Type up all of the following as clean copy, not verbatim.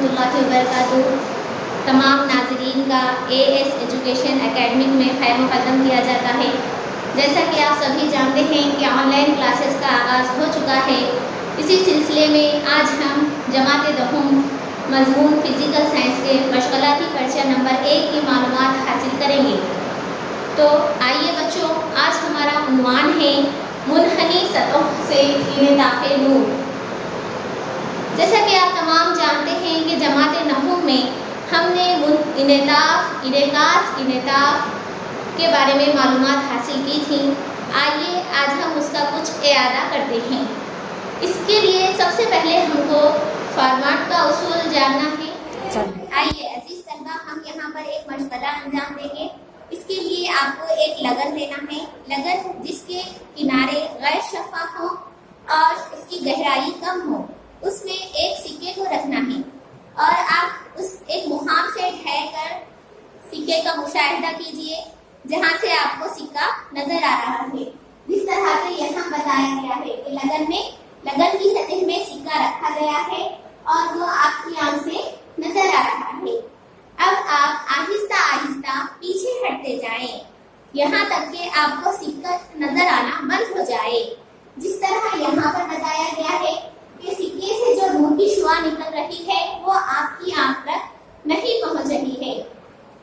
रहमतुल्लाहि व बरकातुहू। तमाम नाज़रीन का AS एजुकेशन एकेडमिक में खैर मुक़द्दम किया जाता है। जैसा कि आप सभी जानते हैं कि ऑनलाइन क्लासेस का आगाज़ हो चुका है। इसी सिलसिले में आज हम जमात दहम मज़मून फ़िज़िकल साइंस के मशग़लाती पर्चा नंबर 1 की मालूमात हासिल करेंगे। तो आइए बच्चों, आज हमारा उन्वान है मुनहनी सतह से इनेताफ़े नूर। जैसा कि आप तमाम जानते हैं कि जमात नहूम में हमने इनेताफ़ के बारे में मालूमात हासिल की थी। आइए आज हम उसका कुछ इआदा करते हैं। इसके लिए सबसे पहले हमको फॉर्मेट का उसूल जानना है। आइए अजीज तलबा, हम यहाँ पर एक मशग़ला अंजाम देंगे। इसके लिए आपको एक लगन लेना है, लगन जिसके किनारे गैर शफ़ाफ हो और इसकी गहराई कम हो। उसमें एक सिक्के को रखना है और आप उस एक मुकाम से ठहर कर सिक्के का मुशाहिदा कीजिए जहाँ से आपको सिक्का नजर आ रहा है। जिस तरह से यहाँ बताया गया है कि लगन की सतह में सिक्का रखा गया है और वो आपकी आंख से नजर आ रहा है। अब आप आहिस्ता आहिस्ता पीछे हटते जाएं, यहाँ तक कि आपको सिक्का नजर आना बंद हो जाए। जिस तरह यहाँ पर बताया गया है कि सिक्के से जो नूर की शुआ निकल रही है वो आपकी आंख तक नहीं पहुंच रही है।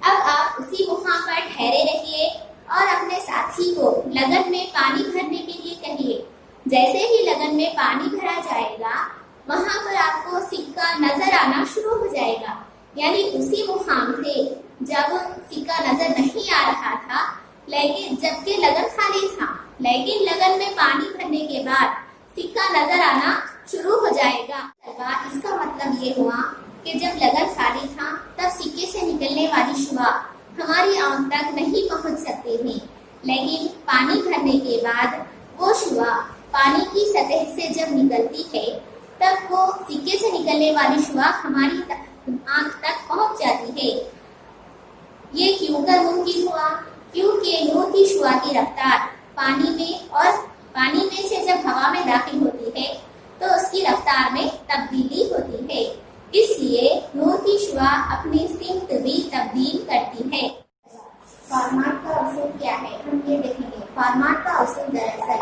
अब आप उसी मुकाम पर ठहरे रहिए और अपने साथी को लगन में पानी भरने के लिए कहिए। जैसे ही लगन में पानी भरा जाएगा, वहां पर आपको सिक्का नजर आना शुरू हो जाएगा। यानी उसी मुकाम से जब सिक्का नजर नहीं आ रहा था, लेकिन जबकि लगन खाली था, लेकिन लगन में पानी भरने के बाद सिक्का नजर आना शुरू हो जाएगा। इसका मतलब ये हुआ कि जब लगन खाली था तब सिक्के से निकलने वाली शुआ हमारी आंख तक नहीं पहुंच सकते थे, लेकिन पानी भरने के बाद वो शुआ पानी की सतह से जब निकलती है तब वो सिक्के से निकलने वाली शुआ हमारी आंख तक पहुंच जाती है। ये क्यों कर मुमकिन हुआ? क्योंकि नूर की शुआ की रफ्तार पानी में से जब हवा में दाखिल होती है तो उसकी रफ्तार में तब्दीली होती है, इसलिए नूर की शुआ अपनी सिमत भी तब्दील करती है। फॉर्मेट का उसूल क्या है, हम ये देखेंगे। फॉर्मेट का उसूल दरअसल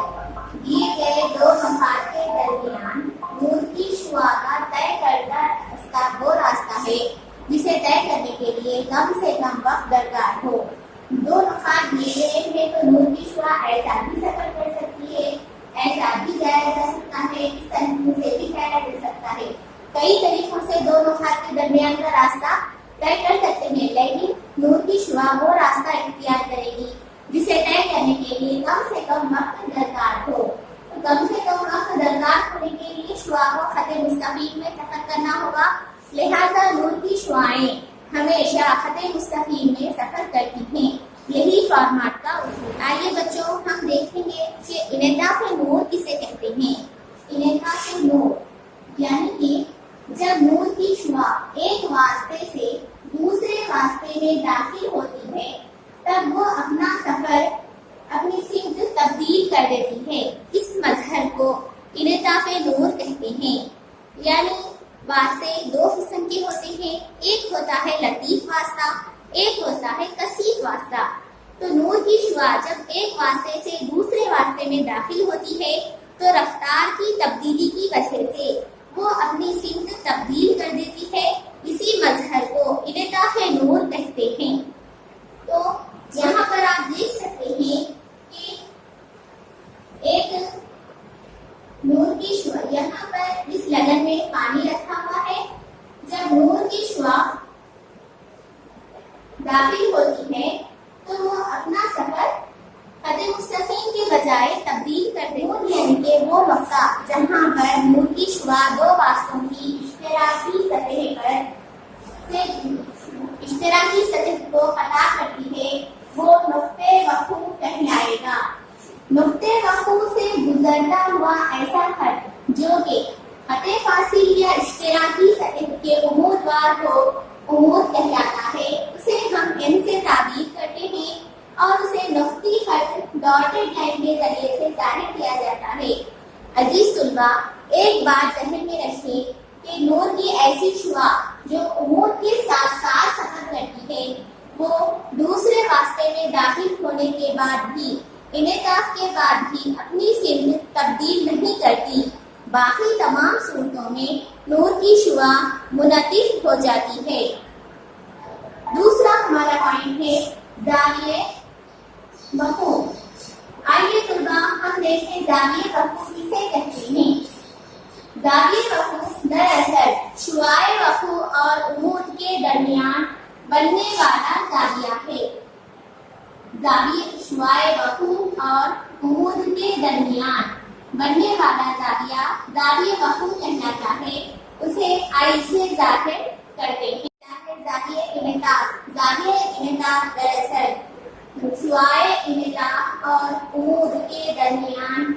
दिए गए दो नुकात के दरमियान नूर की शुआ का तय करदा रास्ता वो रास्ता है जिसे तय करने के लिए कम से कम वक्त दरकार हो। दो नुकात दिए गए हैं तो नूर की शुआ ऐसा भी सफर कर सकती है, ऐसा भी जाया जा सकता है, इस तरह से भी जाया जा सकता है। कई तरीकों से दो नुकात के दरमियान का रास्ता तय कर सकते हैं, लेकिन नूर की शुआ वो रास्ता इख्तियार करेगी जिसे तय करने के लिए कम से कम वक्त दरकार हो। तो कम से कम वक्त दरकार होने के लिए शुआ को खते मुस्तकीम में सफर करना होगा। लिहाजा नूर की शुआएं हमेशा खते मुस्तकीम में सफर करती हैं। यही फॉर्मेट का उसूल। आइए बच्चों, हम देखेंगे कि इनेताफ़े नूर किसे कहते हैं। इनेताफ़े नूर यानी कि जब नूर की शुआ एक वास्ते से दूसरे वास्ते में दाखिल होती है तब वो अपना सफर अपनी सिमत तब्दील कर देती है। इस मजहर को इनेताफ़े नूर कहते हैं। यानी वास्ते दो किस्म के होते हैं, एक होता है लतीफ वास्ता, एक होता है कसीफ वास्ता। तो नूर की शुआ जब एक वास्ते से दूसरे वास्ते में दाखिल होती है तो रफ्तार की तब्दीली की वजह से वो अपनी सिमत तब्दील कर देती है। इसी मजहर को इनेताफ़े नूर कहते हैं। तो यहाँ पर आप देख सकते हैं कि एक नूर की शुआ, यहाँ पर इस लगन में पानी रखा हुआ है। जब नूर की शुआ दाखिल होती है तो वो अपना सफर खते मुस्तकीम के बजाय तब्दील कर देती है। यानी कि वो नुक्ता जहाँ पर नूर की शुआ दो वास्तों की इश्तराकी सतह को अता करती है, वो नुक्ते वक़ू कहलाएगा। नुक्ते वक़ू से गुजरता हुआ ऐसा खत जो कि खते फासिल या इश्तराकी सतह के उम्मीदवार हो, उम्मीद कहलाता है। उसे हम एन से ताबीर करते हैं और उसे नुक्ती खत डॉटेड लाइन के जरिए से जाहिर किया जाता है। अजीज तुलबा, एक बात ज़हन में रखें कि नूर की ऐसी शुआ جو امور کے ساتھ ساتھ سفر کرتی ہے وہ دوسرے واسطے میں داخل ہونے کے بعد بھی انعطاف کے بعد بھی اپنی سمت تبدیل نہیں کرتی، باقی تمام صورتوں میں نور کی شعاع منعطف ہو جاتی ہے۔ دوسرا ہمارا پوائنٹ ہے زاویہ وقوع۔ آئیے طلباء ہم دیکھیں زاویہ وقوع کسے کہتے ہیں۔ زاویہ وقوع دراصل شعاع وقوع اور عمود کے درمیان بننے والا زاویہ ہے۔ شعاع وقوع اور عمود کے درمیان بننے والا زاویہ وقوع کہلاتا ہے، اسے آئی سے ظاہر کرتے ہیں۔ زاویہ انعطاف دراصل شعاع انعطاف اور عمود کے درمیان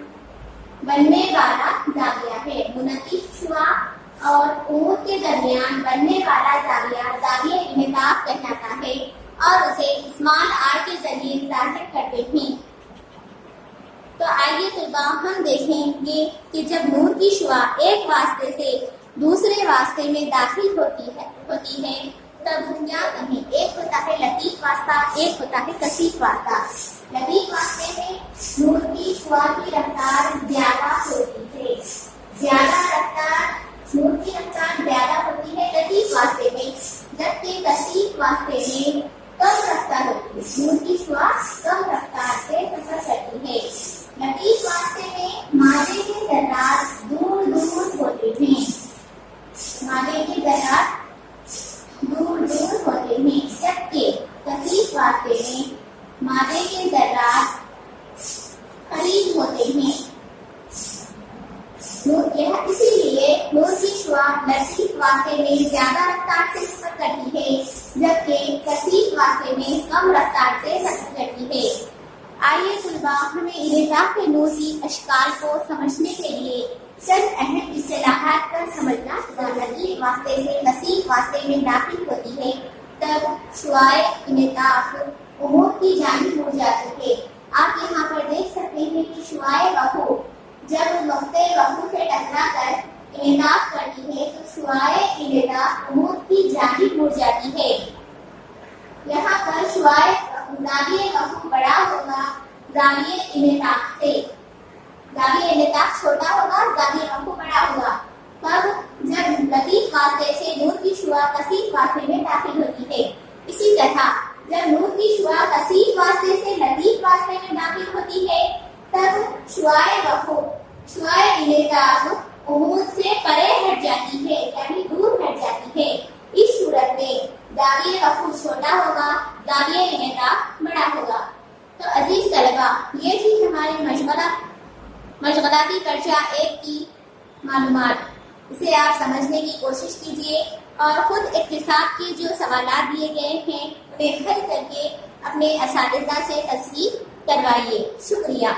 بننے والا زاویہ ہے۔ منعطف شعاع اور عمود کے درمیان بننے والا زاویہ انعطاف کہلاتا ہے اور اسے اسمال آر کے ذریعے ظاہر کرتے ہیں۔ تو آئیے طلباء ہم دیکھیں گے کہ جب نور کی شعاع ایک واسطے سے دوسرے واسطے میں داخل ہوتی ہے تب کیا کہیں، ایک ہوتا ہے لطیف واسطہ، ایک ہوتا ہے کثیف واسطہ۔ لطیف واسطے میں نور کی شعاع کی رفتار زیادہ ہوتی ہے، نور کی رفتار زیادہ ہوتی ہے لطیف واسطے میں، جبکہ کثیف واسطے میں کم رفتار ہوتی ہے، نور کی شعاع کم رفتار سے سفر کرتی ہے۔ لطیف واسطے میں مادے کے ذرات دور دور ہوتے ہیں، جبکہ کثیف واسطے میں مادے کے ذرات قریب ہوتے ہیں۔ اسی لیے نور کی شعاع لطیف واسطے میں زیادہ رفتار سے سفر کرتی ہے، جبکہ کثیف واسطے میں کم رفتار سے سفر کرتی ہے۔ آئیے طلباء ہمیں انعطاف کے نور کی اشکال کو سمجھنے کے لیے چند اہم اصطلاحات کا سمجھنا ضروری۔ واسطے سے کثیف واسطے میں داخل ہوتی ہے تب شعاع انعطاف عمود کی جانب مڑ جاتی ہے۔ آپ یہاں پر دیکھ سکتے ہیں کہ شعاع وقوع جب نقطۂ وقوع سے ٹکرا کر انعطاف کرتی ہے تو شعاع انعطاف عمود کی جانب مڑ جاتی ہے۔ یہاں پر زاویہ وقوع بڑا ہوگا زاویہ انعطاف سے، زاویہ انعطاف چھوٹا ہوگا، زاویہ وقوع بڑا ہوگا۔ تب جب لطیف واسطے سے نور کی شعاع کثیف واسطے میں داخل ہوتی ہے، اسی طرح جب نور کی شعاع کثیف واسطے سے لطیف واسطے میں داخل ہوتی ہے تب شعاع انعطاف عمود سے پرے ہٹ جاتی ہے، یعنی دور ہٹ جاتی ہے۔ اس صورت میں زاویہ وقوع چھوٹا ہوگا، زاویہ انعطاف بڑا ہوگا۔ تو عزیز طلباء یہ تھی ہماری مشغلاتی پرچہ 1 کی معلومات، اسے آپ سمجھنے کی کوشش کیجیے اور خود اکتساب کے جو سوالات دیے گئے ہیں انہیں حل کر کے اپنے اساتذہ سے تصحیح کروائیے۔ شکریہ۔